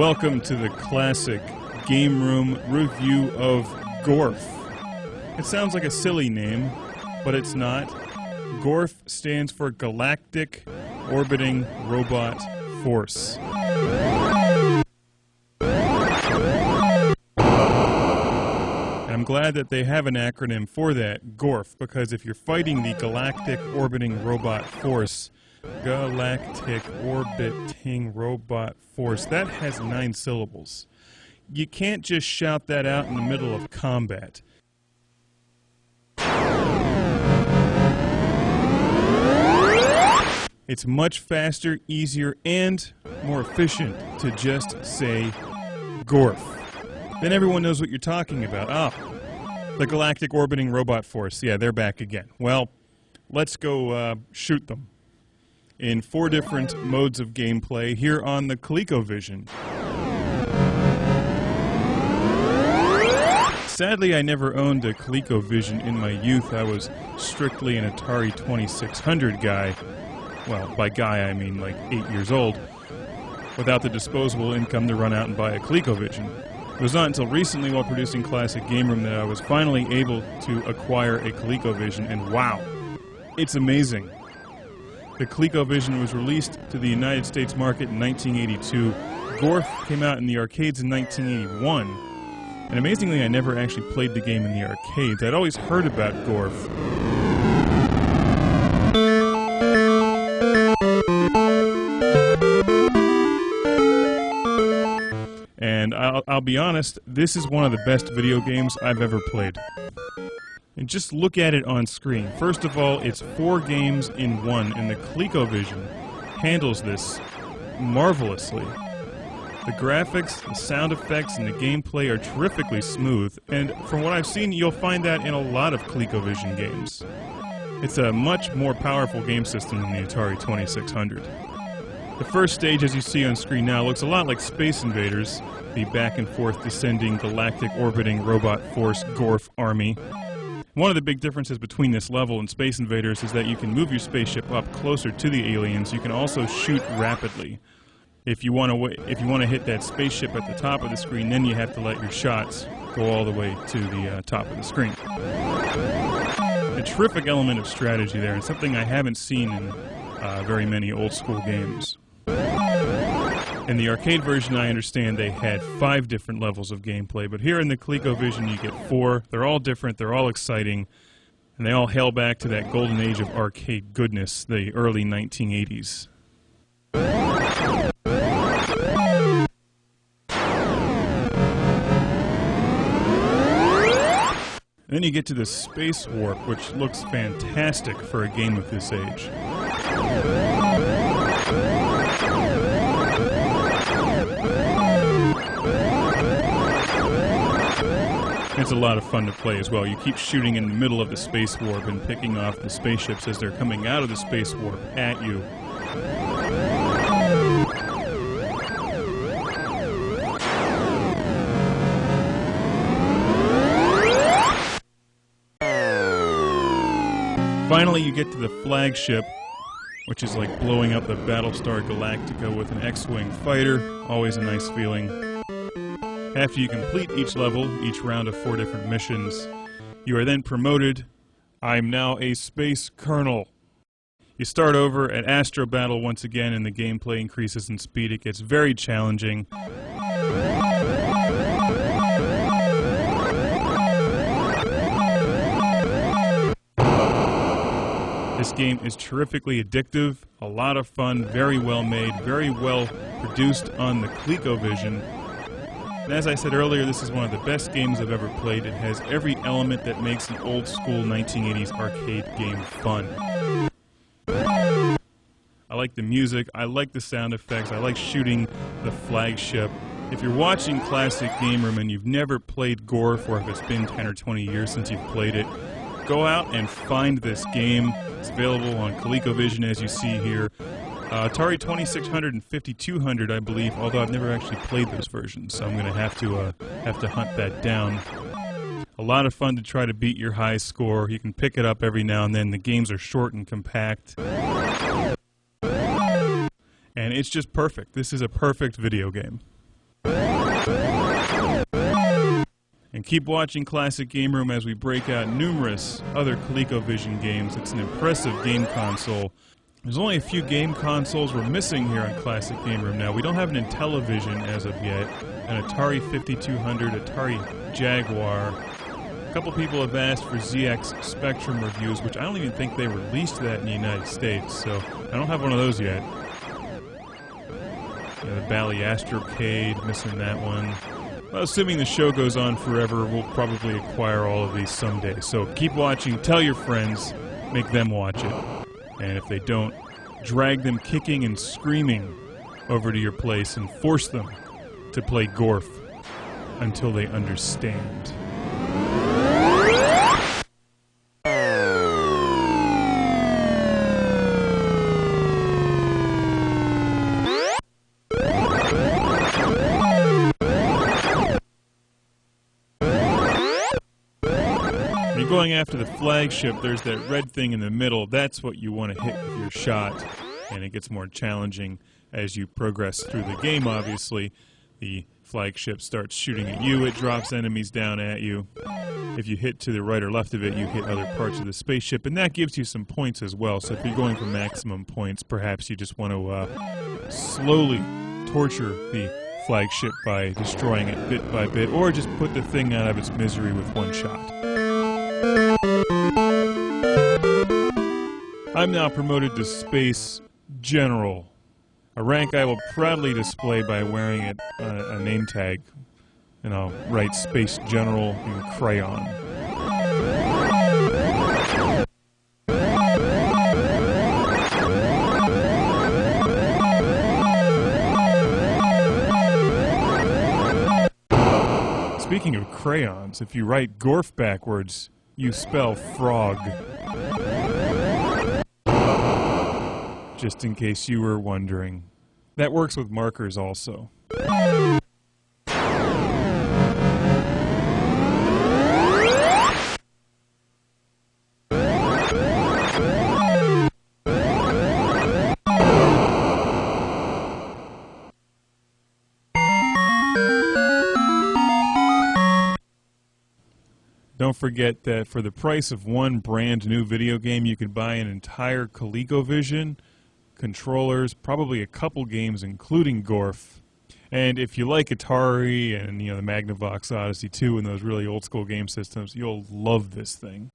Welcome to the classic game room review of GORF. It sounds like a silly name, but it's not. GORF stands for Galactic Orbiting Robot Force. And I'm glad that they have an acronym for that, GORF, because if you're fighting the Galactic Orbiting Robot Force, Galactic Orbiting Robot Force, that has 9 syllables. You can't just shout that out in the middle of combat. It's much faster, easier, and more efficient to just say GORF. Then everyone knows what you're talking about. The Galactic Orbiting Robot Force. Yeah, they're back again. Well, let's go shoot them in 4 different modes of gameplay here on the Colecovision. Sadly, I never owned a Colecovision in my youth. I was strictly an Atari 2600 guy. Well, by guy I mean like 8 years old, without the disposable income to run out and buy a Colecovision. It was not until recently, while producing Classic Game Room, that I was finally able to acquire a Colecovision, and wow, it's amazing. The Colecovision was released to the United States market in 1982. GORF came out in the arcades in 1981. And amazingly, I never actually played the game in the arcades. I'd always heard about GORF. And I'll be honest, this is one of the best video games I've ever played. And just look at it on screen. First of all, it's 4 games in 1, and the Colecovision handles this marvelously. The graphics, the sound effects, and the gameplay are terrifically smooth, and from what I've seen, you'll find that in a lot of Colecovision games. It's a much more powerful game system than the Atari 2600. The first stage, as you see on screen now, looks a lot like Space Invaders, the back-and-forth descending Galactic Orbiting Robot Force GORF army. One of the big differences between this level and Space Invaders is that you can move your spaceship up closer to the aliens. You can also shoot rapidly. If you want to hit that spaceship at the top of the screen, then you have to let your shots go all the way to the top of the screen. A terrific element of strategy there, and something I haven't seen in very many old-school games. In the arcade version, I understand they had 5 different levels of gameplay, but here in the Colecovision you get 4. They're all different, they're all exciting, and they all hail back to that golden age of arcade goodness, the early 1980s. And then you get to the Space Warp, which looks fantastic for a game of this age. It's a lot of fun to play as well. You keep shooting in the middle of the Space Warp and picking off the spaceships as they're coming out of the Space Warp at you. Finally, you get to the flagship, which is like blowing up the Battlestar Galactica with an X-Wing fighter. Always a nice feeling. After you complete each level, each round of 4 different missions, you are then promoted. I'm now a Space Colonel. You start over at Astro Battle once again, and the gameplay increases in speed. It gets very challenging. This game is terrifically addictive, a lot of fun, very well made, very well produced on the Colecovision. And as I said earlier, this is one of the best games I've ever played. It has every element that makes an old-school 1980s arcade game fun. I like the music, I like the sound effects, I like shooting the flagship. If you're watching Classic Game Room and you've never played GORF, or if it's been 10 or 20 years since you've played it, go out and find this game. It's available on Colecovision, as you see here. Atari 2600 and 5200, I believe, although I've never actually played those versions, so I'm going to have to hunt that down. A lot of fun to try to beat your high score. You can pick it up every now and then. The games are short and compact. And it's just perfect. This is a perfect video game. And keep watching Classic Game Room as we break out numerous other Colecovision games. It's an impressive game console. There's only a few game consoles we're missing here on Classic Game Room now. We don't have an Intellivision as of yet, an Atari 5200, Atari Jaguar. A couple people have asked for ZX Spectrum reviews, which I don't even think they released that in the United States, so I don't have one of those yet. Yeah, the Bally Astrocade, missing that one. Well, assuming the show goes on forever, we'll probably acquire all of these someday. So keep watching, tell your friends, make them watch it. And if they don't, drag them kicking and screaming over to your place and force them to play GORF until they understand. Going after the flagship, there's that red thing in the middle. That's what you want to hit with your shot, and it gets more challenging as you progress through the game, obviously. The flagship starts shooting at you, it drops enemies down at you. If you hit to the right or left of it, you hit other parts of the spaceship, and that gives you some points as well. So if you're going for maximum points, perhaps you just want to slowly torture the flagship by destroying it bit by bit, or just put the thing out of its misery with one shot. I'm now promoted to Space General, a rank I will proudly display by wearing it a name tag, and I'll write Space General in crayon. Speaking of crayons, if you write GORF backwards, you spell frog. Just in case you were wondering. That works with markers also. Don't forget that for the price of one brand new video game, you can buy an entire Colecovision, controllers, probably a couple games including GORF. And if you like Atari and the Magnavox Odyssey 2 and those really old school game systems, you'll love this thing.